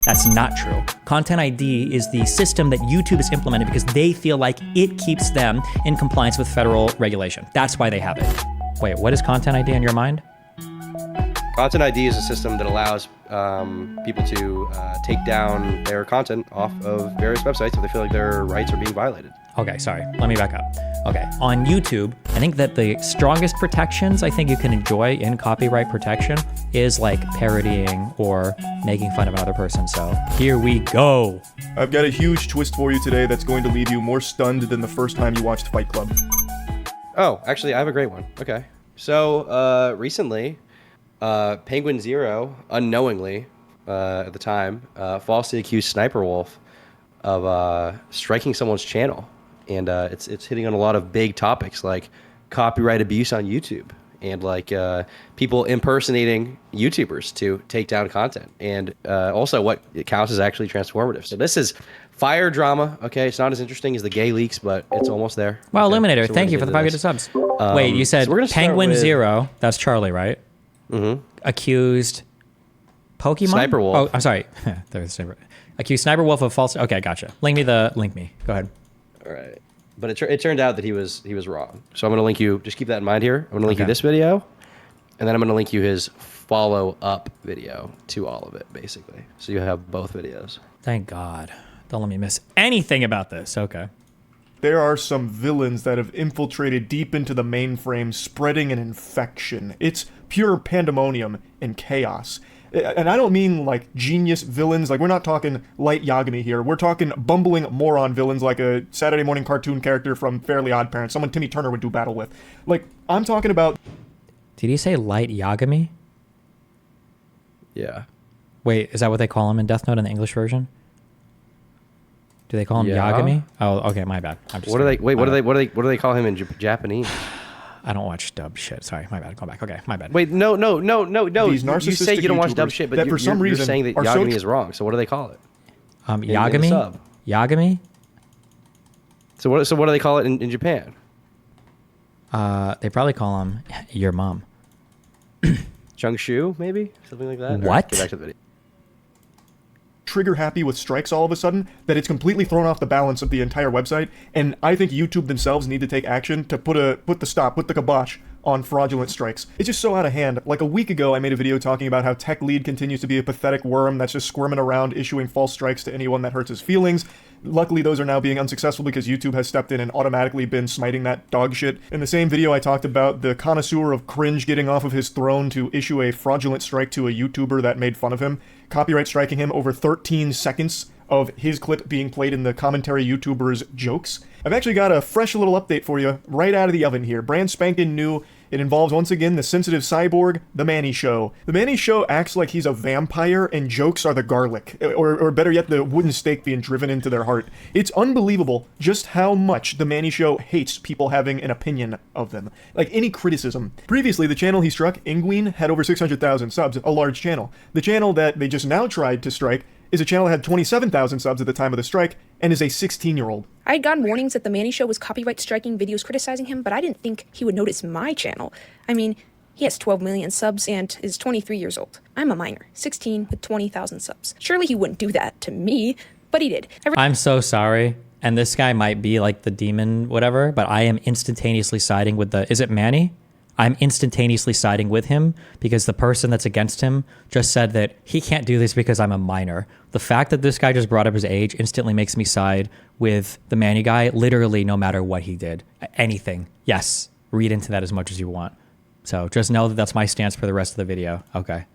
That's not true. Content ID is the system that YouTube has implemented because they feel like it keeps them in compliance with federal regulation. That's why they have it. Wait, what is Content ID in your mind? Content ID is a system that allows people to take down their content off of various websites if they feel like their rights are being violated. Okay, sorry. Let me back up. Okay, on YouTube, I think that the strongest protections I think you can enjoy in copyright protection is like parodying or making fun of another person. So here we go. I've got a huge twist for you today that's going to leave you more stunned than the first time you watched Fight Club. Oh, actually, I have a great one. Okay. So recently, Penguin Zero, unknowingly at the time, falsely accused SSSniperwolf of striking someone's channel. And it's hitting on a lot of big topics like copyright abuse on YouTube and like people impersonating YouTubers to take down content, and also what it counts as actually transformative. So this is fire drama. Okay, it's not as interesting as the gay leaks, but it's almost there. Wow, okay? Illuminator, So thank you for the 5 subs. Wait, you said so Penguin Zero, that's Charlie, right? Mm-hmm. Accused Pokemon? SSSniperwolf. Oh, I'm sorry. Accused SSSniperwolf of false. Okay, gotcha. Link me. Go ahead. All right. But it turned out that he was wrong. So I'm going to link you. Just keep that in mind here. I'm going to link you this video, and then I'm going to link you his follow-up video to all of it, basically. So you have both videos. Thank God. Don't let me miss anything about this. Okay. There are some villains that have infiltrated deep into the mainframe, spreading an infection. It's pure pandemonium and chaos. And I don't mean like genius villains, like we're not talking light Yagami here. We're talking bumbling moron villains like a Saturday morning cartoon character from Fairly Odd Parents, someone Timmy Turner would do battle with. Like, I'm talking about... Did he say light Yagami? Yeah. Wait, is that what they call him in Death Note in the English version? Do they call him Yagami? Oh, okay, my bad. I'm just what do they call him in Japanese? I don't watch dub shit. Sorry, my bad. Go back. Okay, my bad. Wait, no. These You say you don't watch dub shit, but that for some reason you're saying that Yagami is wrong. So what do they call it? Yagami? Sub. Yagami? So what do they call it in Japan? They probably call him your mom. Chungshu, maybe? Something like that? What? Right, get back to the video. Trigger happy with strikes all of a sudden, that it's completely thrown off the balance of the entire website, and I think YouTube themselves need to take action to put the kibosh on fraudulent strikes. It's just so out of hand. Like a week ago, I made a video talking about how Tech Lead continues to be a pathetic worm that's just squirming around issuing false strikes to anyone that hurts his feelings. Luckily, those are now being unsuccessful because YouTube has stepped in and automatically been smiting that dog shit. In the same video, I talked about the connoisseur of cringe getting off of his throne to issue a fraudulent strike to a YouTuber that made fun of him, copyright striking him over 13 seconds of his clip being played in the commentary YouTuber's jokes. I've actually got a fresh little update for you right out of the oven here. Brand spanking new. It involves, once again, the sensitive cyborg, The Manny Show. The Manny Show acts like he's a vampire, and jokes are the garlic, or better yet, the wooden stake being driven into their heart. It's unbelievable just how much The Manny Show hates people having an opinion of them. Like, any criticism. Previously, the channel he struck, Ingween, had over 600,000 subs, a large channel. The channel that they just now tried to strike is a channel that had 27,000 subs at the time of the strike, and is a 16-year-old. I had gotten warnings that the Manny Show was copyright striking videos criticizing him, but I didn't think he would notice my channel. I mean, he has 12 million subs and is 23 years old. I'm a minor, 16 with 20,000 subs. Surely he wouldn't do that to me, but he did. I'm so sorry, and this guy might be like the demon whatever, but I am instantaneously siding with the... Is it Manny? I'm instantaneously siding with him because the person that's against him just said that he can't do this because I'm a minor. The fact that this guy just brought up his age instantly makes me side with the Manny guy, literally no matter what he did. Anything. Yes. Read into that as much as you want. So just know that that's my stance for the rest of the video. Okay.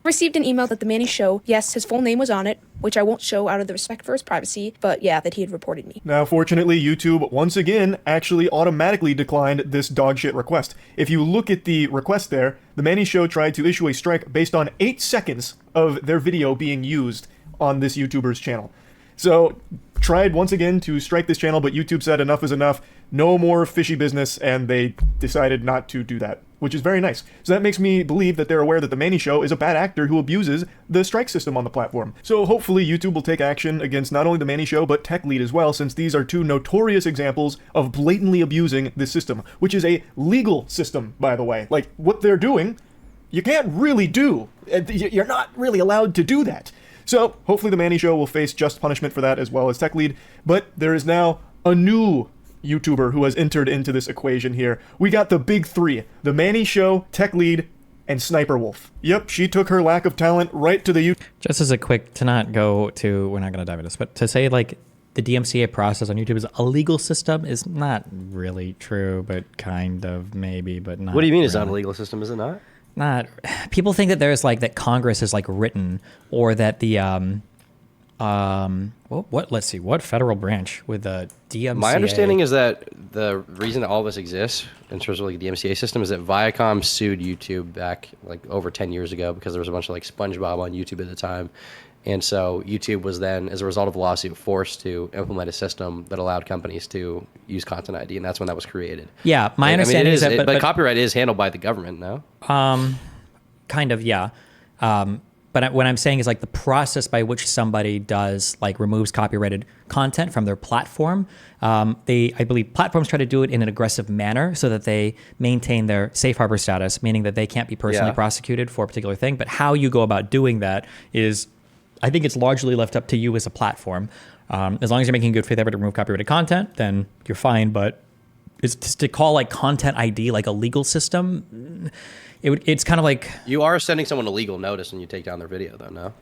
Received an email that the Manny Show, yes, his full name was on it, which I won't show out of the respect for his privacy, but yeah, that he had reported me. Now, fortunately, YouTube, once again, actually automatically declined this dogshit request. If you look at the request there, the Manny Show tried to issue a strike based on 8 seconds of their video being used on this YouTuber's channel. So, tried once again to strike this channel, but YouTube said enough is enough, no more fishy business, and they decided not to do that, which is very nice. So that makes me believe that they're aware that the Manny Show is a bad actor who abuses the strike system on the platform. So hopefully YouTube will take action against not only the Manny Show, but Tech Lead as well, since these are two notorious examples of blatantly abusing this system, which is a legal system, by the way. Like, what they're doing, you can't really do. You're not really allowed to do that. So hopefully the Manny Show will face just punishment for that as well as Tech Lead. But there is now a new YouTuber who has entered into this equation here. We got the big three: the Manny Show, Tech Lead, and SSSniperwolf. Yep, she took her lack of talent right to the YouTube. Just as a quick, to not go to, we're not going to dive into this, but to say like the DMCA process on YouTube is a legal system is not really true, but kind of maybe, but not. What do you mean it's really. not a legal system? Is it not? Not. People think that there's like that Congress is like written, or that the what let's see, what federal branch with the DMCA? My understanding is that the reason that all this exists in terms of like the DMCA system is that Viacom sued YouTube back like over 10 years ago because there was a bunch of like SpongeBob on YouTube at the time. And so YouTube was then, as a result of the lawsuit, forced to implement a system that allowed companies to use Content ID, and that's when that was created. Yeah, my understanding is that, but copyright is handled by the government, no? Kind of, yeah. But what I'm saying is like the process by which somebody does like removes copyrighted content from their platform. I believe platforms try to do it in an aggressive manner so that they maintain their safe harbor status, meaning that they can't be personally prosecuted for a particular thing. But how you go about doing that is, I think it's largely left up to you as a platform. As long as you're making good faith effort to remove copyrighted content, then you're fine. But it's to call like Content ID like a legal system. It's kind of like, you are sending someone a legal notice when you take down their video, though, no?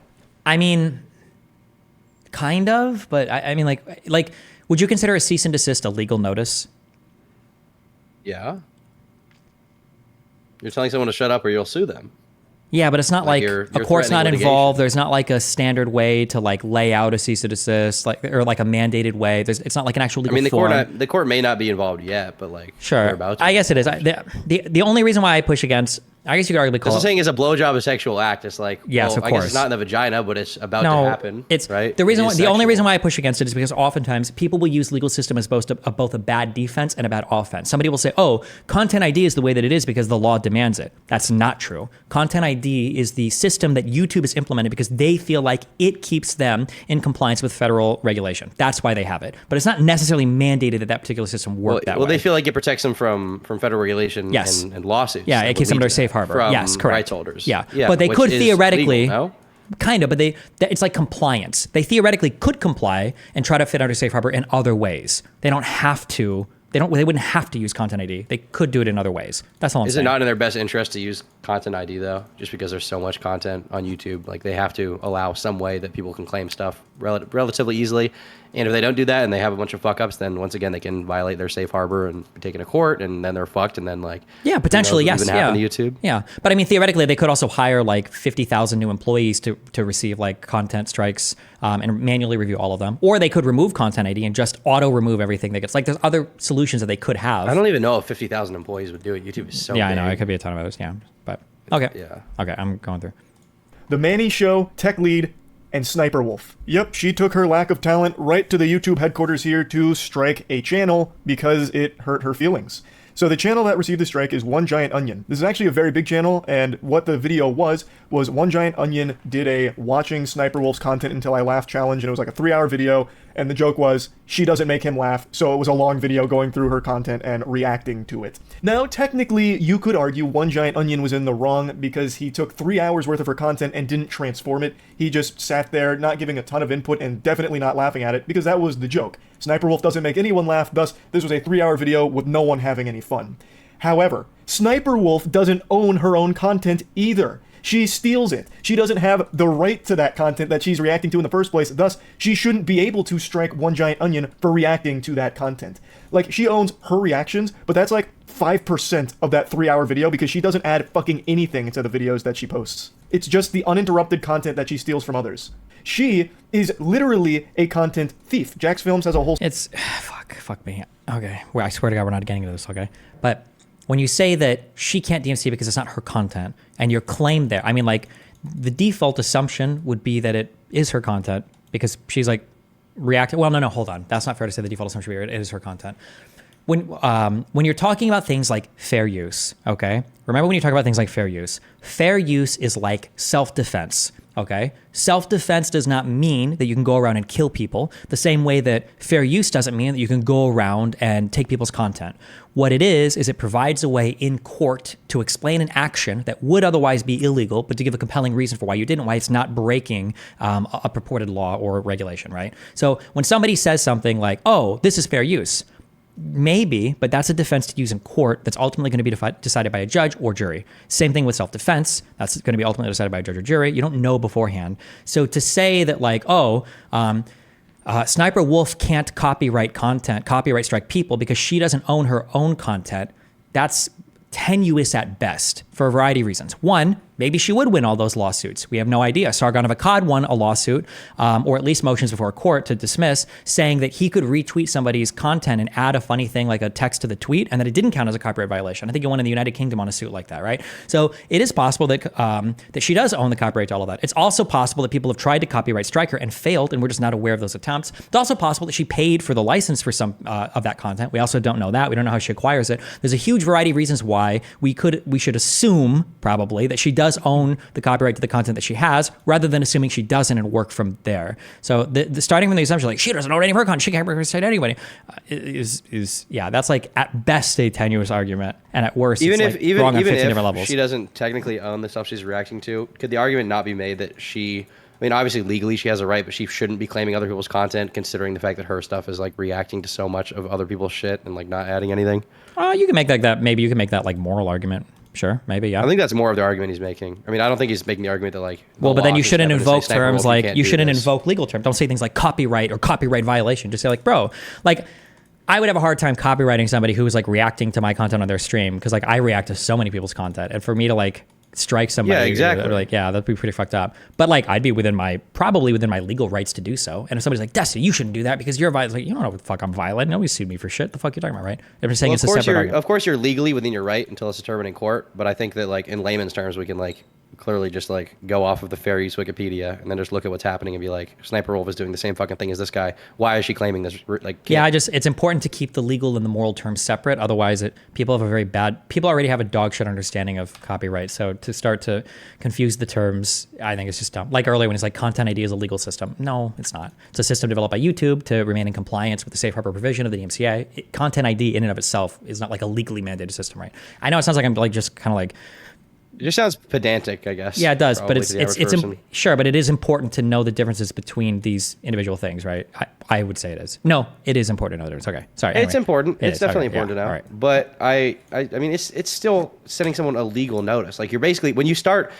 I mean, kind of, but I mean, like, would you consider a cease and desist a legal notice? Yeah. You're telling someone to shut up or you'll sue them. Yeah, but it's not like you're a court's not threatening involved. There's not like a standard way to like lay out a cease and desist, like or like a mandated way. It's not like an actual legal form. The court may not be involved yet, but like sure, they're about to. I guess it is. The only reason why I push against, I guess you could arguably call That's saying is a blowjob a sexual act. It's like, yes, well, of I course. guess it's not in the vagina, but it's about to happen. It's right. The reason. The only sexual. reason why I push against it is because oftentimes people will use legal system as both a bad defense and a bad offense. Somebody will say, "Oh, Content ID is the way that it is because the law demands it." That's not true. Content ID is the system that YouTube has implemented because they feel like it keeps them in compliance with federal regulation. That's why they have it. But it's not necessarily mandated that that particular system work that way. Well, they feel like it protects them from federal regulation Yes. and lawsuits. Yeah, it keeps them under safe harbor. Yes, correct. Rights holders. Yeah, but they could theoretically, legal, no? kind of, but it's like compliance. They theoretically could comply and try to fit under safe harbor in other ways. They don't have to. They wouldn't have to use Content ID. They could do it in other ways. That's all I'm saying. Is it not in their best interest to use Content ID though? Just because there's so much content on YouTube, like they have to allow some way that people can claim stuff relatively easily. And if they don't do that and they have a bunch of fuck ups, then once again they can violate their safe harbor and be taken to court, and then they're fucked. And then like potentially yes, even happen to YouTube. Yeah, but I mean theoretically they could also hire like 50,000 new employees to receive like content strikes and manually review all of them, or they could remove Content ID and just auto remove everything that gets. Like there's other solutions that they could have. I don't even know if 50,000 employees would do it. YouTube is so yeah, big. I know it could be a ton of others. Yeah, but okay, Yeah. Okay, I'm going through. The Manny Show, Tech Lead, and SSniperwolf. Yep, she took her lack of talent right to the YouTube headquarters here to strike a channel because it hurt her feelings. So the channel that received the strike is One Giant Onion. This is actually a very big channel, and what the video was One Giant Onion did a watching SSniperwolf's content until I laugh challenge, and it was like a 3-hour video, and the joke was she doesn't make him laugh, so it was a long video going through her content and reacting to it. Now, technically, you could argue One Giant Onion was in the wrong because he took 3 hours worth of her content and didn't transform it. He just sat there, not giving a ton of input and definitely not laughing at it, because that was the joke. SSniperwolf doesn't make anyone laugh, thus this was a 3-hour video with no one having any fun. However, SSniperwolf doesn't own her own content either. She steals it. She doesn't have the right to that content that she's reacting to in the first place, thus she shouldn't be able to strike One Giant Onion for reacting to that content. Like, she owns her reactions, but that's like 5% of that 3-hour video because she doesn't add fucking anything to the videos that she posts. It's just the uninterrupted content that she steals from others. She is literally a content thief. Jax Films has a whole... It's... Fuck me. Okay. Well, I swear to God, we're not getting into this, okay? But when you say that she can't DMC because it's not her content, and your claim there, I mean, like, the default assumption would be that it is her content because she's, like, reacting... Well, no, hold on. That's not fair to say the default assumption would be it is her content. When you're talking about things like fair use, okay? Remember when you talk about things like fair use is like self-defense. Okay. Self-defense does not mean that you can go around and kill people, the same way that fair use doesn't mean that you can go around and take people's content. What it is it provides a way in court to explain an action that would otherwise be illegal, but to give a compelling reason for why you didn't, why it's not breaking a purported law or regulation, right? So when somebody says something like, oh, this is fair use, maybe, but that's a defense to use in court that's ultimately going to be decided by a judge or jury. Same thing with self-defense. That's going to be ultimately decided by a judge or jury. You don't know beforehand. So to say that like, Sniper Wolf can't copyright strike people because she doesn't own her own content, that's tenuous at best for a variety of reasons. One, maybe she would win all those lawsuits. We have no idea. Sargon of Akkad won a lawsuit, or at least motions before a court to dismiss, saying that he could retweet somebody's content and add a funny thing like a text to the tweet, and that it didn't count as a copyright violation. I think he won in the United Kingdom on a suit like that, right? So it is possible that that she does own the copyright to all of that. It's also possible that people have tried to copyright strike her and failed, and we're just not aware of those attempts. It's also possible that she paid for the license for some of that content. We also don't know that. We don't know how she acquires it. There's a huge variety of reasons why we should assume probably that she does own the copyright to the content that she has, rather than assuming she doesn't and work from there. So the starting from the assumption like she doesn't own any of her content, she can't copyright anybody, that's like at best a tenuous argument, and at worst even it's if like even wrong on even 15 if different levels. she doesn't technically own the stuff she's reacting to, could the argument not be made that she? I mean, obviously legally she has a right, but she shouldn't be claiming other people's content, considering the fact that her stuff is like reacting to so much of other people's shit and like not adding anything. You can make that. Maybe you can make that like moral argument. Sure, maybe, yeah. I think that's more of the argument he's making. I mean, I don't think he's making the argument that like. Well, but then you shouldn't invoke Sniper terms Wolf, like you shouldn't this. invoke legal terms. Don't say things like copyright or copyright violation. Just say like, bro, like I would have a hard time copywriting somebody who was like reacting to my content on their stream, because like I react to so many people's content, and for me to like strike somebody, Yeah, exactly. like, yeah, that'd be pretty fucked up. But like I'd be probably within my legal rights to do so. And if somebody's like, Dustin, you shouldn't do that because you're violent, like, you don't know what the fuck I'm violent. Nobody's sued me for shit. The fuck you talking about, right? I'm just saying it's a separate argument. Of course you're legally within your right until it's determined in court, but I think that like in layman's terms we can like clearly just like go off of the fair use Wikipedia and then just look at what's happening and be like, Sniper Wolf is doing the same fucking thing as this guy. Why is she claiming this? Like, yeah, it's important to keep the legal and the moral terms separate. Otherwise, people already have a dog shit understanding of copyright. So to start to confuse the terms, I think it's just dumb. Like earlier when it's like Content ID is a legal system. No, it's not. It's a system developed by YouTube to remain in compliance with the safe harbor provision of the DMCA. Content ID in and of itself is not like a legally mandated system, right? I know it sounds like I'm like just kind of like, it just sounds pedantic, I guess. Yeah, it does, but it's person. sure, but it is important to know the differences between these individual things, right? I would say it is. No, it is important to know the difference. Okay, sorry. Anyway. It's important. It's definitely okay, important to know. All right. But I mean, it's still sending someone a legal notice. Like you're basically when you start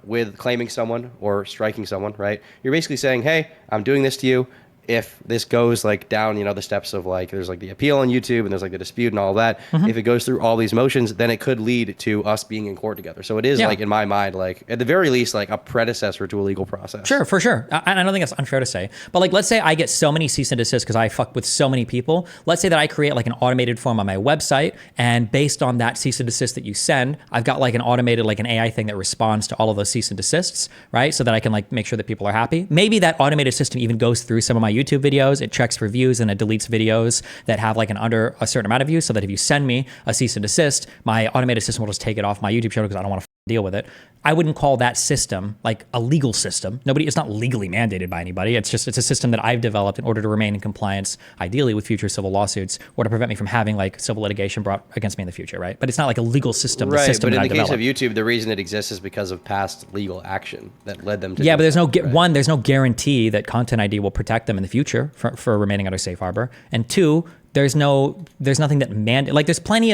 with claiming someone or striking someone, right? You're basically saying, hey, I'm doing this to you. If this goes like down, the steps of like, there's like the appeal on YouTube and there's like the dispute and all that. Mm-hmm. If it goes through all these motions, then it could lead to us being in court together. So it is like, in my mind, like at the very least, like a predecessor to a legal process. Sure, for sure. I don't think that's unfair to say. But like, let's say I get so many cease and desist because I fuck with so many people. Let's say that I create like an automated form on my website, and based on that cease and desist that you send, I've got like an automated, like an AI thing that responds to all of those cease and desists, right? So that I can like make sure that people are happy. Maybe that automated system even goes through some of my YouTube videos. It checks for views and it deletes videos that have like under a certain amount of views, so that if you send me a cease and desist, my automated system will just take it off my YouTube channel because I don't want to deal with it. I wouldn't call that system like a legal system. It's not legally mandated by anybody. It's a system that I've developed in order to remain in compliance, ideally with future civil lawsuits, or to prevent me from having like civil litigation brought against me in the future, right? But it's not like a legal system. Right, the system but in that the I case developed. of YouTube, the reason it exists is because of past legal action that led them to. Yeah, but there's there's no guarantee that Content ID will protect them in the future for remaining under safe harbor. And two, there's nothing that like there's plenty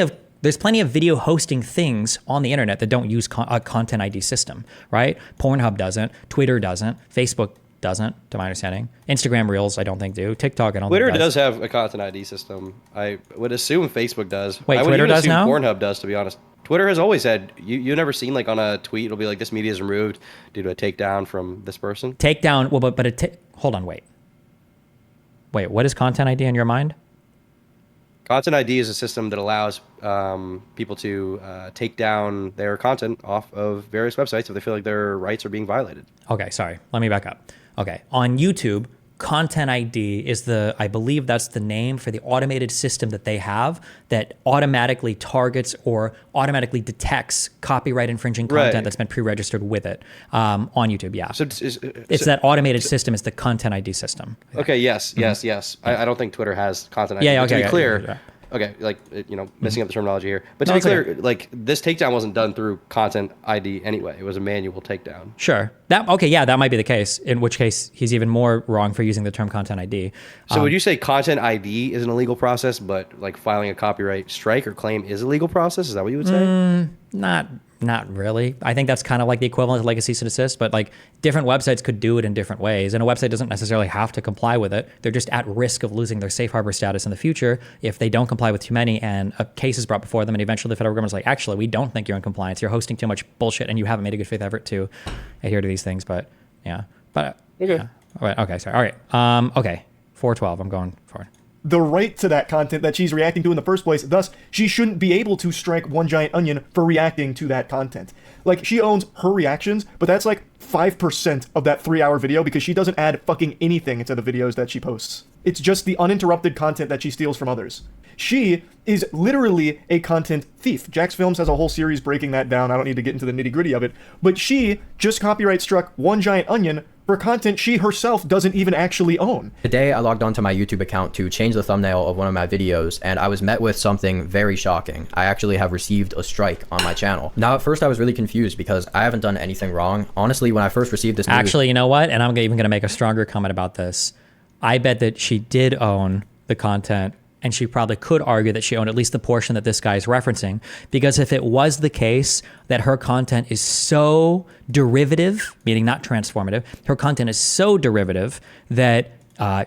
of video hosting things on the internet that don't use a Content ID system, right? Pornhub doesn't, Twitter doesn't, Facebook doesn't, to my understanding. Instagram Reels, I don't think do. TikTok, I don't Twitter think does. does have a Content ID system. I would assume Facebook does. Wait, I would Twitter even does assume now? Pornhub does, to be honest. Twitter has always had, you never seen like on a tweet, it'll be like this media is removed due to a takedown from this person? Takedown, well, but hold on, wait. Wait, what is Content ID in your mind? Content ID is a system that allows people to take down their content off of various websites if they feel like their rights are being violated. Okay, sorry. Let me back up. Okay, on YouTube, Content ID is I believe that's the name for the automated system that they have that automatically targets or automatically detects copyright infringing content Right. that's been pre-registered with it on YouTube. Yeah. So It's that automated system is the Content ID system. okay. Yes. I don't think Twitter has content ID. Yeah, But to okay, be clear, yeah. okay, like messing up the terminology here. But to No, be it's clear, okay. like this takedown wasn't done through content ID anyway. It was a manual takedown. Sure. That might be the case, in which case he's even more wrong for using the term Content ID. So would you say content ID is an illegal process, but like filing a copyright strike or claim is a legal process? Is that what you would say? Not really. I think that's kind of like the equivalent of like a cease and desist, but like different websites could do it in different ways. And a website doesn't necessarily have to comply with it. They're just at risk of losing their safe harbor status in the future if they don't comply with too many and a case is brought before them. And eventually the federal government's like, actually, we don't think you're in compliance. You're hosting too much bullshit and you haven't made a good faith effort to adhere to these things. But yeah, Okay. Yeah. All right. Okay. Sorry. All right. Okay. 412. I'm going forward. The right to that content that she's reacting to in the first place. Thus, she shouldn't be able to strike One Giant Onion for reacting to that content. Like, she owns her reactions, but that's like 5% of that 3-hour video because she doesn't add fucking anything into the videos that she posts. It's just the uninterrupted content that she steals from others. She is literally a content thief. Jax Films has a whole series breaking that down. I don't need to get into the nitty-gritty of it. But she just copyright struck One Giant Onion for content she herself doesn't even actually own. Today, I logged onto my YouTube account to change the thumbnail of one of my videos, and I was met with something very shocking. I actually have received a strike on my channel. Now, at first, I was really confused because I haven't done anything wrong. Honestly, when I first received this news... Actually, you know what? And I'm even going to make a stronger comment about this. I bet that she did own the content, and she probably could argue that she owned at least the portion that this guy is referencing. Because if it was the case that her content is so derivative, meaning not transformative, her content is so derivative that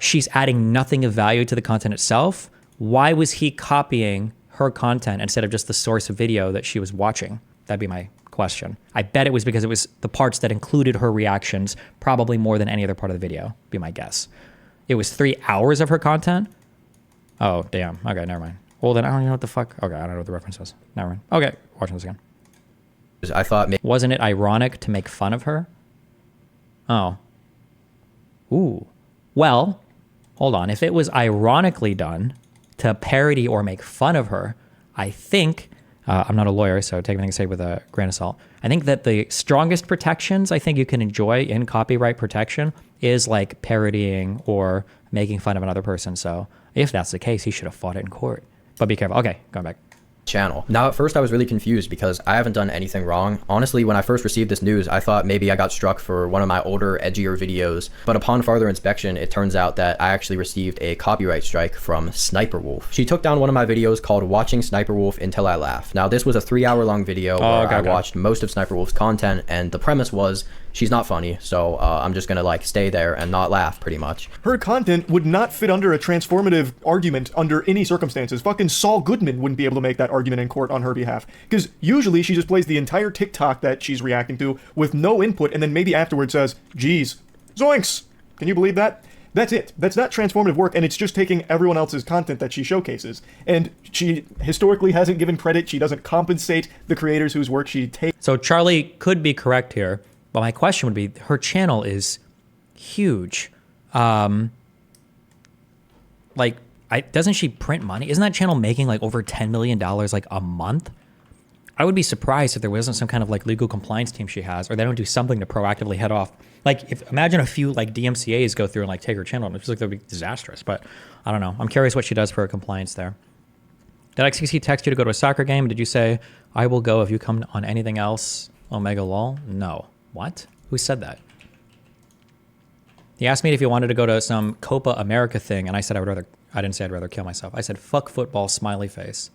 she's adding nothing of value to the content itself, why was he copying her content instead of just the source of video that she was watching? That'd be my question. I bet it was because it was the parts that included her reactions, probably more than any other part of the video, be my guess. It was 3 hours of her content? Oh, damn. Okay, never mind. Well, then I don't even know what the fuck. Okay, I don't know what the reference is. Never mind. Okay, watching this again. I thought maybe... Wasn't it ironic to make fun of her? Oh. Ooh. Well, hold on. If it was ironically done to parody or make fun of her, I think, I'm not a lawyer, so take everything I say with a grain of salt. I think that the strongest protections I think you can enjoy in copyright protection is like parodying or making fun of another person. So if that's the case, he should have fought it in court. But be careful. Okay, going back. Channel. Now, at first, I was really confused because I haven't done anything wrong. Honestly, when I first received this news, I thought maybe I got struck for one of my older, edgier videos. But upon further inspection, it turns out that I actually received a copyright strike from SSSniperwolf. She took down one of my videos called Watching SSSniperwolf Until I Laugh. Now, this was a 3-hour-long video where I watched most of SSSniperwolf's content, and the premise was she's not funny, so I'm just gonna like stay there and not laugh, pretty much. Her content would not fit under a transformative argument under any circumstances. Fucking Saul Goodman wouldn't be able to make that argument in court on her behalf. Because usually she just plays the entire TikTok that she's reacting to with no input and then maybe afterwards says, geez, zoinks! Can you believe that? That's it. That's not transformative work, and it's just taking everyone else's content that she showcases. And she historically hasn't given credit. She doesn't compensate the creators whose work she takes. So Charlie could be correct here. But my question would be, her channel is huge. Doesn't she print money? Isn't that channel making like over $10 million like a month? I would be surprised if there wasn't some kind of like legal compliance team she has, or they don't do something to proactively head off. Like, imagine a few like DMCAs go through and like take her channel. It feels like that would be disastrous. But I don't know. I'm curious what she does for her compliance there. Did XQC text you to go to a soccer game? Did you say, I will go if you come on anything else? Omega lol? No. What? Who said that? He asked me if he wanted to go to some Copa America thing, and I said I didn't say I'd rather kill myself. I said, fuck football, smiley face.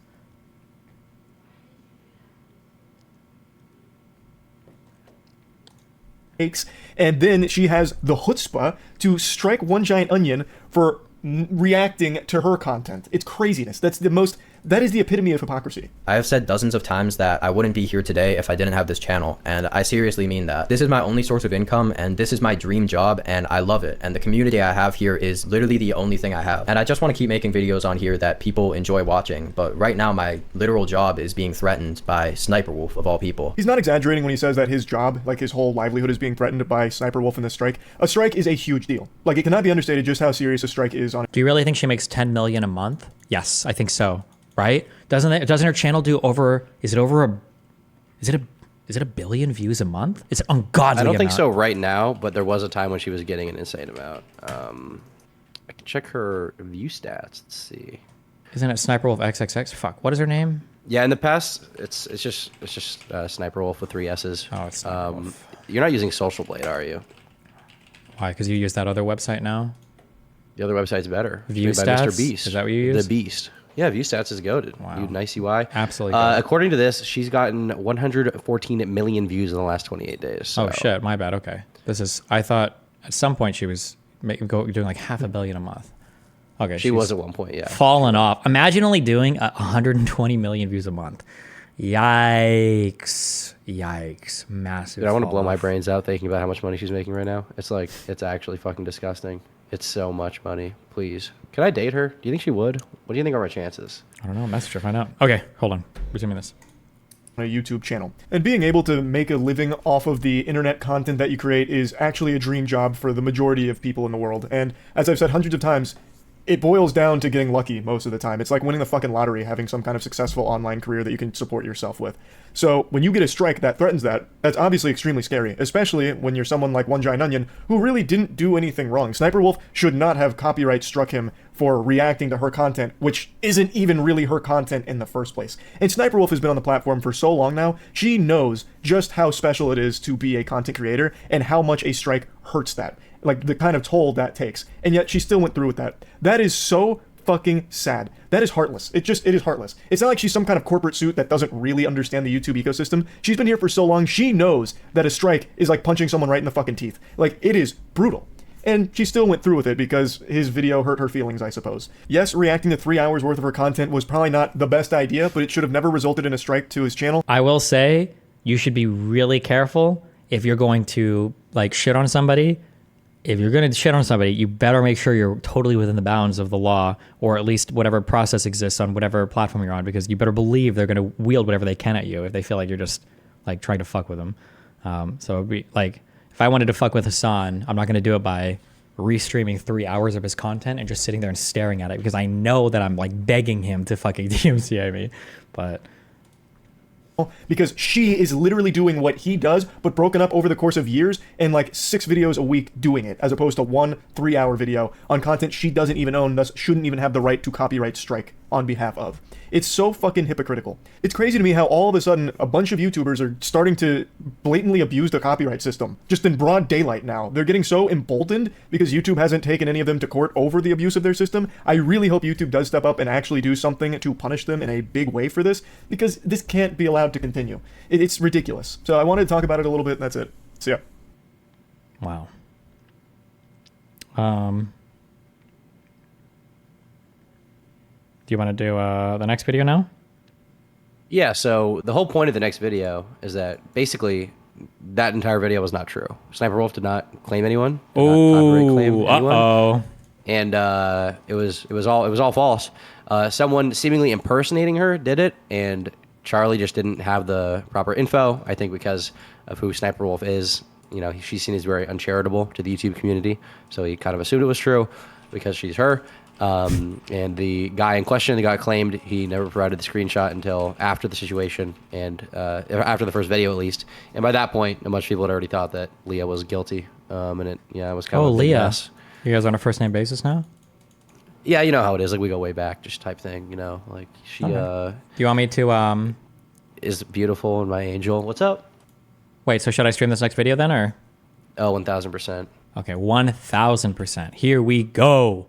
And then she has the chutzpah to strike One Giant Onion for reacting to her content. It's craziness. That's the most that is the epitome of hypocrisy. I have said dozens of times that I wouldn't be here today if I didn't have this channel, and I seriously mean that. This is my only source of income, and this is my dream job, and I love it. And the community I have here is literally the only thing I have. And I just want to keep making videos on here that people enjoy watching, but right now my literal job is being threatened by SSSniperwolf of all people. He's not exaggerating when he says that his job, like his whole livelihood, is being threatened by SSSniperwolf in this strike. A strike is a huge deal. Like, it cannot be understated just how serious a strike is on it. Do you really think she makes 10 million a month? Yes, I think so. Right? Doesn't her channel do over? Is it a billion views a month? It's an ungodly I don't think amount. so right now, but there was a time when she was getting an insane amount. I can check her view stats. Let's see. Isn't it SSniperwolf XXX? Fuck. What is her name? Yeah, in the past, it's just SSniperwolf with 3 S's. Oh, it's SSniperwolf. You're not using Social Blade, are you? Why? Because you use that other website now? The other website's better. View It's made by stats? Mr. Beast. Is that what you use? The Beast. Yeah, view stats is goated. Wow. Nice UI. Absolutely. According to this, she's gotten 114 million views in the last 28 days. So. Oh shit, my bad. Okay, I thought at some point she was doing like 500 million a month. Okay, She was at one point, yeah. fallen off. Imagine only doing 120 million views a month. Yikes! Massive. Dude, I want to fall blow my off. brains out thinking about how much money she's making right now. It's actually fucking disgusting. It's so much money. Please. Can I date her? Do you think she would? What do you think are my chances? I don't know. Message her, find out. Okay, hold on. Resuming this. A YouTube channel. And being able to make a living off of the internet content that you create is actually a dream job for the majority of people in the world. And as I've said hundreds of times, it boils down to getting lucky most of the time. It's like winning the fucking lottery, having some kind of successful online career that you can support yourself with. So when you get a strike that threatens that, that's obviously extremely scary, especially when you're someone like One Giant Onion, who really didn't do anything wrong. SSniperwolf should not have copyright struck him for reacting to her content, which isn't even really her content in the first place. And SSniperwolf has been on the platform for so long now, she knows just how special it is to be a content creator and how much a strike hurts that. Like, the kind of toll that takes. And yet she still went through with that. That is so fucking sad. That is heartless. It is heartless. It's not like she's some kind of corporate suit that doesn't really understand the YouTube ecosystem. She's been here for so long, she knows that a strike is like punching someone right in the fucking teeth. Like, it is brutal. And she still went through with it because his video hurt her feelings, I suppose. Yes, reacting to 3 hours worth of her content was probably not the best idea, but it should have never resulted in a strike to his channel. I will say you should be really careful if you're going to like shit on somebody. If you're going to shit on somebody, you better make sure you're totally within the bounds of the law, or at least whatever process exists on whatever platform you're on, because you better believe they're going to wield whatever they can at you if they feel like you're just like trying to fuck with them. So it'd be like, if I wanted to fuck with Hassan, I'm not going to do it by restreaming 3 hours of his content and just sitting there and staring at it, because I know that I'm like begging him to fucking DMCA me. But because she is literally doing what he does, but broken up over the course of years and like 6 videos a week doing it, as opposed to 1 3-hour video on content she doesn't even own, thus shouldn't even have the right to copyright strike on behalf of. It's so fucking hypocritical. It's crazy to me how all of a sudden a bunch of YouTubers are starting to blatantly abuse the copyright system, just in broad daylight now. They're getting so emboldened because YouTube hasn't taken any of them to court over the abuse of their system. I really hope YouTube does step up and actually do something to punish them in a big way for this, because this can't be allowed to continue. It's ridiculous. So I wanted to talk about it a little bit, and that's it. So yeah. wow. Do you want to do the next video now? Yeah, so the whole point of the next video is that basically that entire video was not true. SSniperwolf did not claim anyone. Did not copyright claim anyone. Uh-oh. And it was all false. Someone seemingly impersonating her did it, and Charlie just didn't have the proper info. I think because of who SSniperwolf is, you know, she's seen as very uncharitable to the YouTube community, so he kind of assumed it was true because she's her. And the guy in question, the guy claimed, he never provided the screenshot until after the situation, and after the first video at least. And by that point, a bunch of people had already thought that Leah was guilty. And it was kind of a big Leah. mess. You guys on a first name basis now? Yeah, you know how it is. Like, we go way back, just type thing. You know, like she Do you want me to is beautiful and my angel. What's up? wait? So should I stream this next video then, or? Oh, 1000%. Okay, 1000%. Here we go.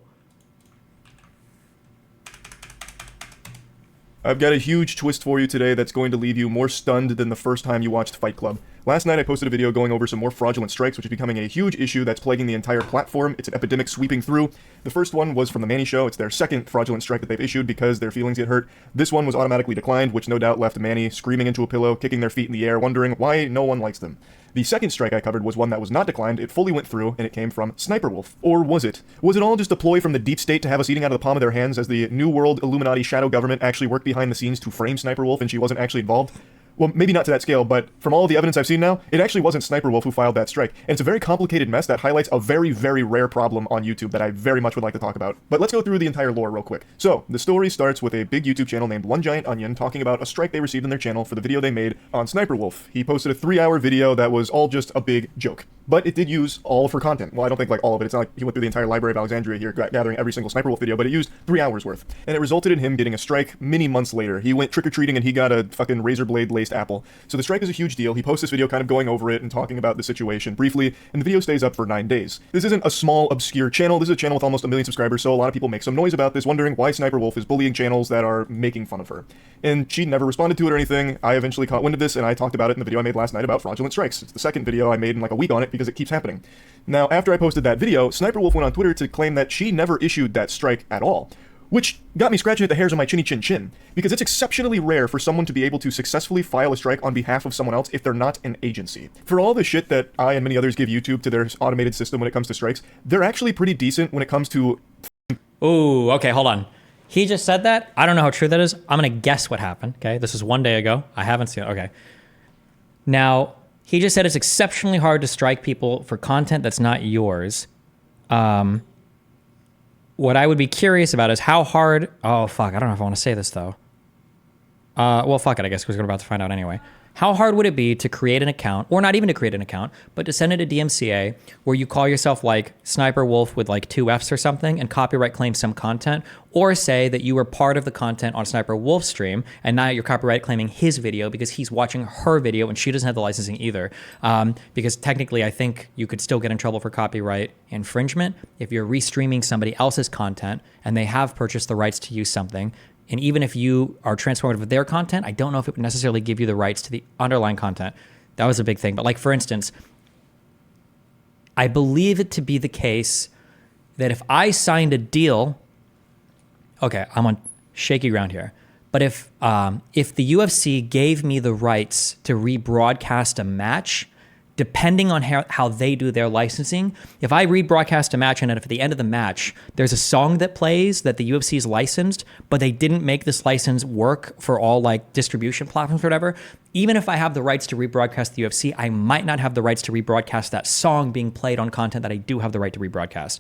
I've got a huge twist for you today that's going to leave you more stunned than the first time you watched Fight Club. Last night I posted a video going over some more fraudulent strikes, which is becoming a huge issue that's plaguing the entire platform. It's an epidemic sweeping through. The first one was from the Manny Show. It's their second fraudulent strike that they've issued because their feelings get hurt. This one was automatically declined, which no doubt left Manny screaming into a pillow, kicking their feet in the air, wondering why no one likes them. The second strike I covered was one that was not declined. It fully went through, and it came from SSSniperwolf. Or was it? Was it all just a ploy from the deep state to have us eating out of the palm of their hands as the New World Illuminati shadow government actually worked behind the scenes to frame SSniperwolf and she wasn't actually involved? Well, maybe not to that scale, but from all of the evidence I've seen now, it actually wasn't SSniperwolf who filed that strike. And it's a very complicated mess that highlights a very, very rare problem on YouTube that I very much would like to talk about. But let's go through the entire lore real quick. So, the story starts with a big YouTube channel named One Giant Onion talking about a strike they received in their channel for the video they made on SSniperwolf. He posted a 3-hour video that was all just a big joke. But it did use all of her content. Well, I don't think like all of it. It's not like he went through the entire Library of Alexandria here gathering every single SSniperwolf video, but it used 3 hours worth. And it resulted in him getting a strike many months later. He went trick-or-treating and he got a fucking razor blade laced apple. So the strike is a huge deal. He posts this video kind of going over it and talking about the situation briefly, and the video stays up for 9 days. This isn't a small, obscure channel. This is a channel with almost 1 million subscribers, so a lot of people make some noise about this, wondering why SSniperwolf is bullying channels that are making fun of her. And she never responded to it or anything. I eventually caught wind of this, and I talked about it in the video I made last night about fraudulent strikes. It's the second video I made in like a week on it because it keeps happening. Now, after I posted that video, SSniperwolf went on Twitter to claim that she never issued that strike at all. Which got me scratching at the hairs on my chinny chin chin, because it's exceptionally rare for someone to be able to successfully file a strike on behalf of someone else if they're not an agency. For all the shit that I and many others give YouTube to their automated system when it comes to strikes, they're actually pretty decent when it comes to... Ooh, okay, hold on. He just said that. I don't know how true that is. I'm going to guess what happened, okay? This is 1 day ago. I haven't seen it. Okay. Now, he just said it's exceptionally hard to strike people for content that's not yours. What I would be curious about is how hard... Oh, fuck. I don't know if I want to say this, though. Well, fuck it, I guess, because we're about to find out anyway. How hard would it be to create an account, or not even to create an account, but to send it to DMCA, where you call yourself, like, Sniper Wolf with, like, 2 Fs or something, and copyright claim some content, or say that you were part of the content on Sniper Wolf's stream, and now you're copyright claiming his video because he's watching her video, and she doesn't have the licensing either. Because technically, I think you could still get in trouble for copyright infringement if you're restreaming somebody else's content, and they have purchased the rights to use something. And even if you are transformative of their content, I don't know if it would necessarily give you the rights to the underlying content. That was a big thing. But like, for instance, I believe it to be the case that if I signed a deal, okay, I'm on shaky ground here. But if the UFC gave me the rights to rebroadcast a match, depending on how they do their licensing, if I rebroadcast a match and if at the end of the match, there's a song that plays that the UFC's licensed, but they didn't make this license work for all like distribution platforms or whatever, even if I have the rights to rebroadcast the UFC, I might not have the rights to rebroadcast that song being played on content that I do have the right to rebroadcast.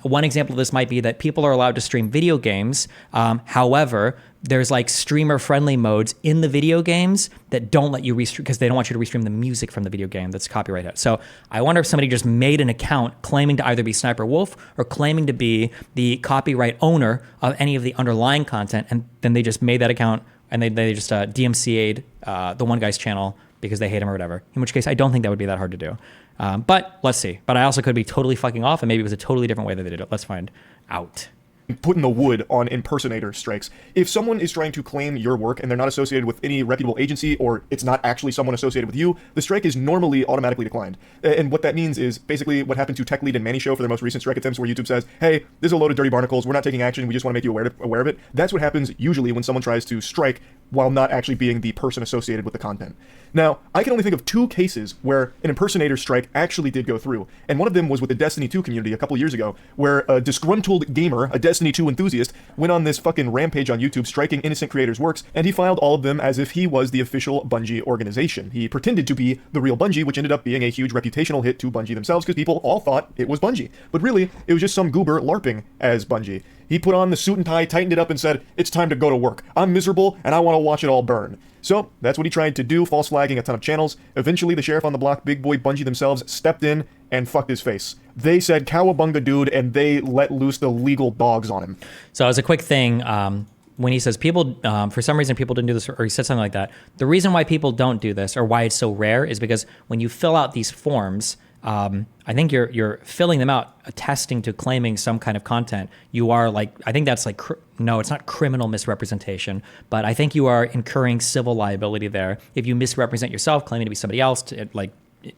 One example of this might be that people are allowed to stream video games. However, there's like streamer-friendly modes in the video games that don't let you restream because they don't want you to restream the music from the video game that's copyrighted. So I wonder if somebody just made an account claiming to either be Sniper Wolf or claiming to be the copyright owner of any of the underlying content, and then they just made that account and they just DMCA'd the one guy's channel because they hate him or whatever. In which case, I don't think that would be that hard to do. But let's see. But I also could be totally fucking off, and maybe it was a totally different way that they did it. Let's find out. Putting the wood on impersonator strikes. If someone is trying to claim your work and they're not associated with any reputable agency, or it's not actually someone associated with you, the strike is normally automatically declined. And what that means is basically what happened to Tech Lead and Manny Show for their most recent strike attempts, where YouTube says, hey, this is a load of dirty barnacles, we're not taking action, we just want to make you aware of it. That's what happens usually when someone tries to strike while not actually being the person associated with the content. Now, I can only think of 2 cases where an impersonator strike actually did go through, and one of them was with the Destiny 2 community a couple years ago, where a disgruntled gamer, a Destiny 2 enthusiast, went on this fucking rampage on YouTube striking innocent creators' works, and he filed all of them as if he was the official Bungie organization. He pretended to be the real Bungie, which ended up being a huge reputational hit to Bungie themselves, because people all thought it was Bungie. But really, it was just some goober LARPing as Bungie. He put on the suit and tie, tightened it up, and said, it's time to go to work. I'm miserable, and I want to watch it all burn. So, that's what he tried to do, false flagging a ton of channels. Eventually, the sheriff on the block, Big Boy Bungie themselves, stepped in and fucked his face. They said, cowabunga dude, and they let loose the legal dogs on him. So as a quick thing, when he says people, for some reason people didn't do this, or he said something like that, the reason why people don't do this, or why it's so rare, is because when you fill out these forms, I think you're filling them out, attesting to claiming some kind of content. You are like, I think that's like, no, it's not criminal misrepresentation, but I think you are incurring civil liability there if you misrepresent yourself, claiming to be somebody else, to like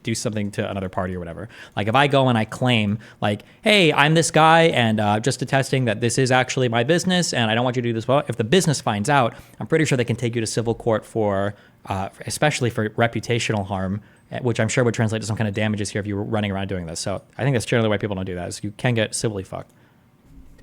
do something to another party or whatever. Like if I go and I claim like, hey, I'm this guy and just attesting that this is actually my business and I don't want you to do this. Well, if the business finds out, I'm pretty sure they can take you to civil court for, especially for reputational harm, which I'm sure would translate to some kind of damages here if you were running around doing this. So I think that's generally why people don't do that, is you can get civilly fucked.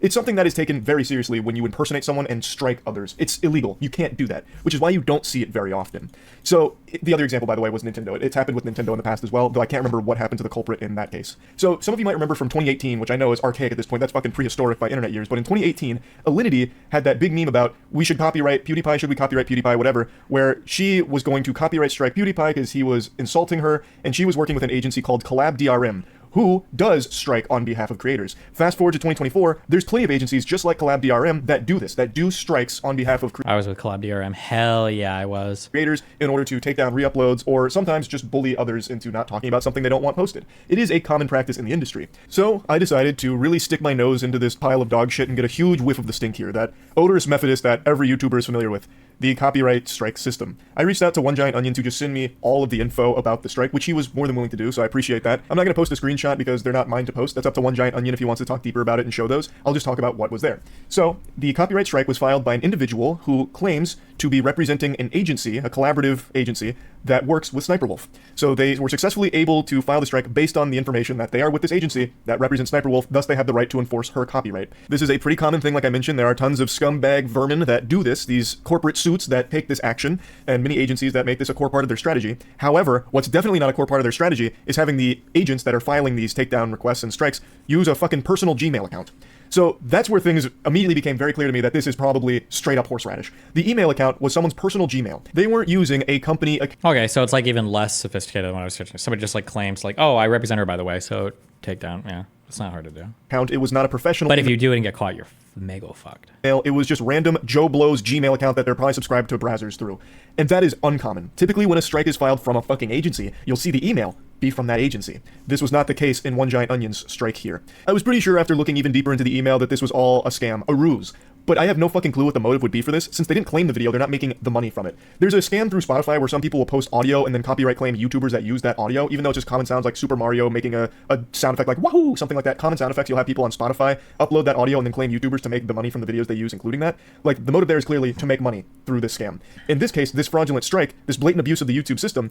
It's something that is taken very seriously when you impersonate someone and strike others. It's illegal. You can't do that, which is why you don't see it very often. So the other example, by the way, was Nintendo. It's happened with Nintendo in the past as well, though I can't remember what happened to the culprit in that case. So some of you might remember from 2018, which I know is archaic at this point. That's fucking prehistoric by internet years. But in 2018, Alinity had that big meme about we should copyright PewDiePie, should we copyright PewDiePie, whatever, where she was going to copyright strike PewDiePie because he was insulting her, and she was working with an agency called Collab DRM, who does strike on behalf of creators. Fast forward to 2024, there's plenty of agencies just like Collab DRM that do this, that do strikes on behalf of I was with Collab DRM. Hell yeah, I was. creators in order to take down re-uploads or sometimes just bully others into not talking about something they don't want posted. It is a common practice in the industry. So I decided to really stick my nose into this pile of dog shit and get a huge whiff of the stink here, that odorous Methodist that every YouTuber is familiar with, the copyright strike system. I reached out to One Giant Onion to just send me all of the info about the strike, which he was more than willing to do, so I appreciate that. I'm not going to post a screenshot because they're not mine to post. That's up to One Giant Onion if he wants to talk deeper about it and show those. I'll just talk about what was there. So, the copyright strike was filed by an individual who claims to be representing an agency, a collaborative agency, that works with Sniperwolf. So they were successfully able to file the strike based on the information that they are with this agency that represents Sniperwolf, thus they have the right to enforce her copyright. This is a pretty common thing, like I mentioned. There are tons of scumbag vermin that do this, these corporate suits that take this action, and many agencies that make this a core part of their strategy. However, what's definitely not a core part of their strategy is having the agents that are filing these takedown requests and strikes use a fucking personal Gmail account. So that's where things immediately became very clear to me that this is probably straight up horseradish. The email account was someone's personal Gmail. They weren't using a company account. Okay, so it's like even less sophisticated than when I was searching. Somebody just like claims like, oh, I represent her, by the way, so take down. Yeah, it's not hard to do. It was not a professional. But if you do it and get caught, you're mega fucked. It was just random Joe Blow's Gmail account that they're probably subscribed to browsers through. And that is uncommon. Typically when a strike is filed from a fucking agency, you'll see the email be from that agency. This was not the case in One Giant Onion's strike here. I was pretty sure after looking even deeper into the email that this was all a scam, a ruse. But I have no fucking clue what the motive would be for this. Since they didn't claim the video, they're not making the money from it. There's a scam through Spotify where some people will post audio and then copyright claim YouTubers that use that audio, even though it's just common sounds like Super Mario making a sound effect like wahoo, something like that. Common sound effects, you'll have people on Spotify upload that audio and then claim YouTubers to make the money from the videos they use, including that. Like, the motive there is clearly to make money through this scam. In this case, this fraudulent strike, this blatant abuse of the YouTube system,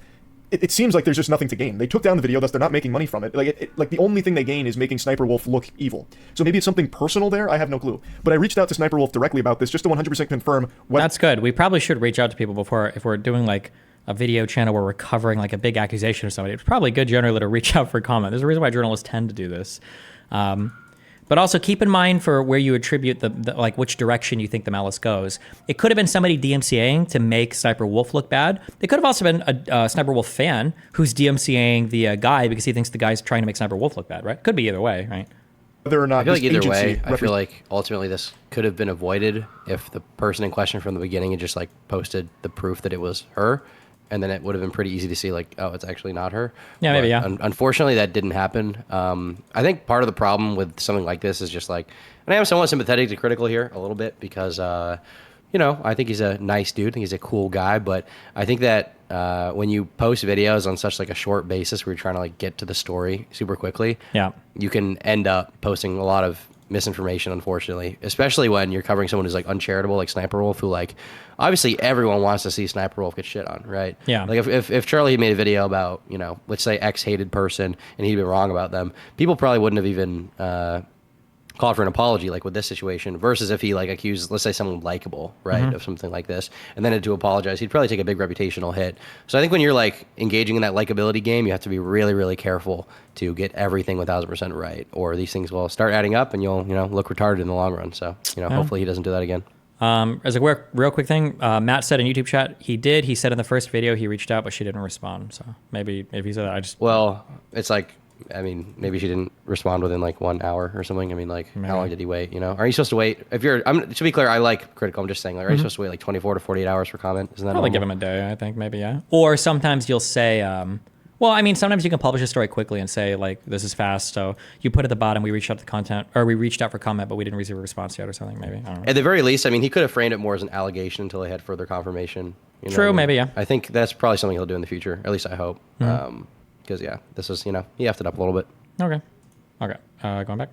it seems like there's just nothing to gain. They took down the video, thus they're not making money from it. Like the only thing they gain is making Sniperwolf look evil. So maybe it's something personal there. I have no clue. But I reached out to Sniperwolf directly about this just to 100% confirm what. That's good. We probably should reach out to people before, if we're doing like a video channel where we're covering like a big accusation of somebody. It's probably good generally to reach out for comment. There's a reason why journalists tend to do this. But also keep in mind for where you attribute the like which direction you think the malice goes. It could have been somebody DMCAing to make Sniperwolf look bad. It could have also been a Sniperwolf fan who's DMCAing the guy because he thinks the guy's trying to make Sniperwolf look bad, right? Could be either way, right? Whether or not I feel like this either way, agency I feel like ultimately this could have been avoided if the person in question from the beginning had just like posted the proof that it was her. And then it would have been pretty easy to see, like, oh, it's actually not her. Yeah, maybe, yeah. Unfortunately, that didn't happen. I think part of the problem with something like this is just like, and I am somewhat sympathetic to Critical here a little bit because, you know, I think he's a nice dude. I think he's a cool guy. But I think that when you post videos on such like a short basis where you're trying to like get to the story super quickly, yeah, you can end up posting a lot of misinformation, unfortunately, especially when you're covering someone who's like uncharitable, like Sniperwolf, who like obviously everyone wants to see Sniperwolf get shit on, right? Yeah. Like if Charlie had made a video about, you know, let's say X hated person and he'd been wrong about them, people probably wouldn't have even called for an apology like with this situation versus if he like accused, let's say someone likable, right, of something like this and then had to apologize, he'd probably take a big reputational hit. So I think when you're like engaging in that likability game, you have to be really, really careful to get everything 1,000% right, or these things will start adding up and you'll, you know, look retarded in the long run. So, you know, hopefully he doesn't do that again. As a real quick thing, Matt said in YouTube chat, he said in the first video he reached out, but she didn't respond. So maybe if he said that, well, it's like, I mean, maybe she didn't respond within like 1 hour or something. I mean, like, how long did he wait? You know, are you supposed to wait? If you're, to be clear, I like Critical. I'm just saying, like, are you supposed to wait like 24 to 48 hours for comment? Isn't that probably normal? give him a day? I think maybe, yeah. Or sometimes you'll say, Well, I mean, sometimes you can publish a story quickly and say like, "This is fast." So you put at the bottom, "We reached out to content," or "We reached out for comment, but we didn't receive a response yet," or something. Maybe. I don't know. At the very least, I mean, he could have framed it more as an allegation until he had further confirmation. You know True, what I mean? maybe, yeah. I think that's probably something he'll do in the future. At least I hope. Mm-hmm. Because yeah, this is he effed it up a little bit. Okay. Okay. Going back.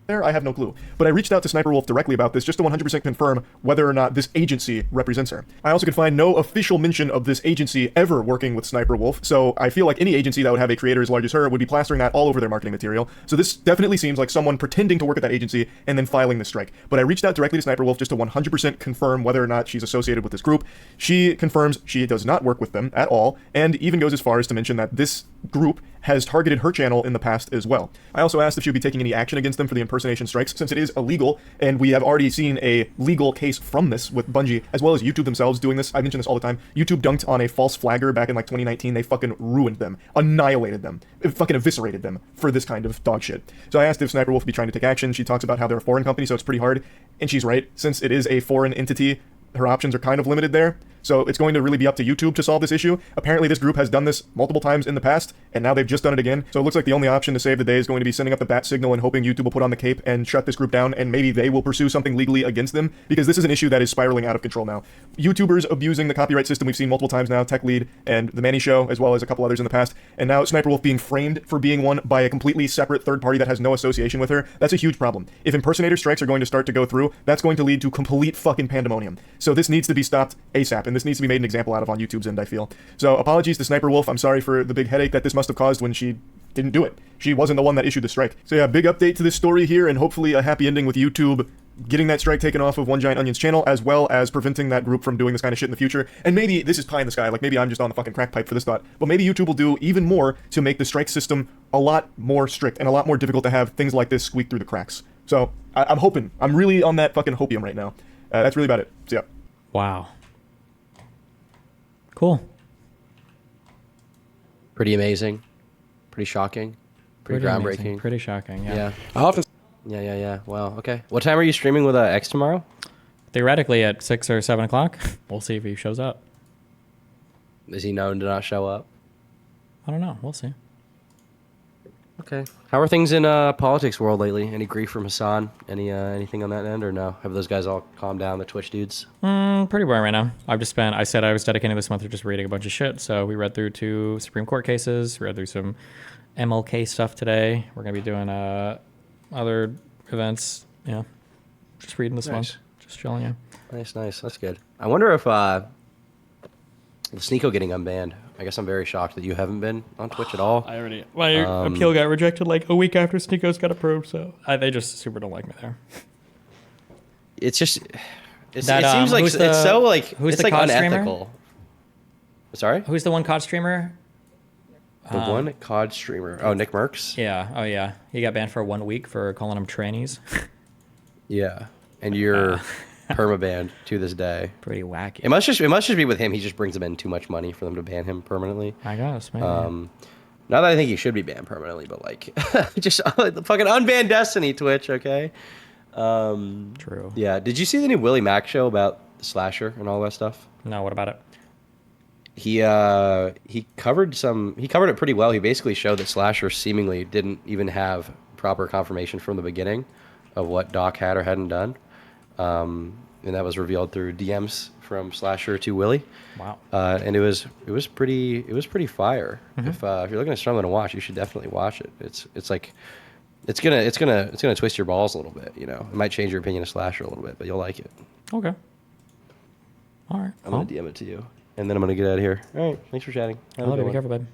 There, I have no clue. But I reached out to SniperWolf directly about this just to 100% confirm whether or not this agency represents her. I also could find no official mention of this agency ever working with SniperWolf, so I feel like any agency that would have a creator as large as her would be plastering that all over their marketing material. So this definitely seems like someone pretending to work at that agency and then filing the strike. But I reached out directly to SniperWolf just to 100% confirm whether or not she's associated with this group. She confirms she does not work with them at all, and even goes as far as to mention that this group has targeted her channel in the past as well. I also asked if she would be taking any action against them for the impersonation strikes, since it is illegal, and we have already seen a legal case from this with Bungie, as well as YouTube themselves doing this. I mention this all the time. YouTube dunked on a false flagger back in like 2019. They fucking ruined them, annihilated them, fucking eviscerated them for this kind of dog shit. So I asked if SniperWolf would be trying to take action. She talks about how they're a foreign company, so it's pretty hard, and she's right. Since it is a foreign entity, her options are kind of limited there. So it's going to really be up to YouTube to solve this issue. Apparently this group has done this multiple times in the past, and now they've just done it again. So it looks like the only option to save the day is going to be sending up the bat signal and hoping YouTube will put on the cape and shut this group down, and maybe they will pursue something legally against them, because this is an issue that is spiraling out of control now. YouTubers abusing the copyright system we've seen multiple times now, Tech Lead and The Manny Show, as well as a couple others in the past, and now SniperWolf being framed for being one by a completely separate third party that has no association with her. That's a huge problem. If impersonator strikes are going to start to go through, that's going to lead to complete fucking pandemonium. So this needs to be stopped ASAP, and this needs to be made an example out of on YouTube's end, I feel. So apologies to SniperWolf. I'm sorry for the big headache that this must have caused when she didn't do it. She wasn't the one that issued the strike. So yeah, big update to this story here, and hopefully a happy ending with YouTube getting that strike taken off of One Giant Onion's channel, as well as preventing that group from doing this kind of shit in the future. And maybe this is pie in the sky, like maybe I'm just on the fucking crack pipe for this thought, but maybe YouTube will do even more to make the strike system a lot more strict and a lot more difficult to have things like this squeak through the cracks. So I'm hoping. I'm really on that fucking hopium right now. That's really about it. So yeah. Wow. Cool. Pretty amazing. Pretty shocking. Pretty groundbreaking. Amazing. Pretty shocking. Yeah. Yeah. I often. Yeah. Wow. Okay. What time are you streaming with X tomorrow? Theoretically at 6 or 7 o'clock. We'll see if he shows up. Is he known to not show up? I don't know. We'll see. Okay. How are things in politics world lately? Any grief from Hassan? Anything on that end, or no? Have those guys all calmed down, the Twitch dudes? Pretty boring right now. I said I was dedicating this month to just reading a bunch of shit. So we read through 2 Supreme Court cases, read through some MLK stuff today. We're going to be doing other events. Yeah. Just reading this month. Just chilling, yeah. Nice. That's good. I wonder if Sneeko getting unbanned. I guess I'm very shocked that you haven't been on Twitch at all. My appeal got rejected like a week after Sneeko's got approved, so they just super don't like me there. It seems like who's it's so like who's it's the like COD unethical. Sorry? Who's the one COD streamer? The one COD streamer. Oh, Nick Merckx? Yeah. Oh, yeah. He got banned for 1 week for calling them trannies. Yeah. And you're permabanned to this day. Pretty wacky. It must just be with him. He just brings them in too much money for them to ban him permanently. I guess, maybe. Not that I think he should be banned permanently, but like just fucking unban Destiny, Twitch, okay? True. Yeah. Did you see the new Willie Mack show about the slasher and all that stuff? No, what about it? He covered it pretty well. He basically showed that Slasher seemingly didn't even have proper confirmation from the beginning of what Doc had or hadn't done. And that was revealed through DMs from Slasher to Willie. Wow. And it was pretty fire. Mm-hmm. If you're looking at something to watch, you should definitely watch it. It's gonna twist your balls a little bit, you know. It might change your opinion of Slasher a little bit, but you'll like it. Okay. All right. I'm gonna DM it to you, and then I'm gonna get out of here. All right. Thanks for chatting. I love you. Be careful, babe.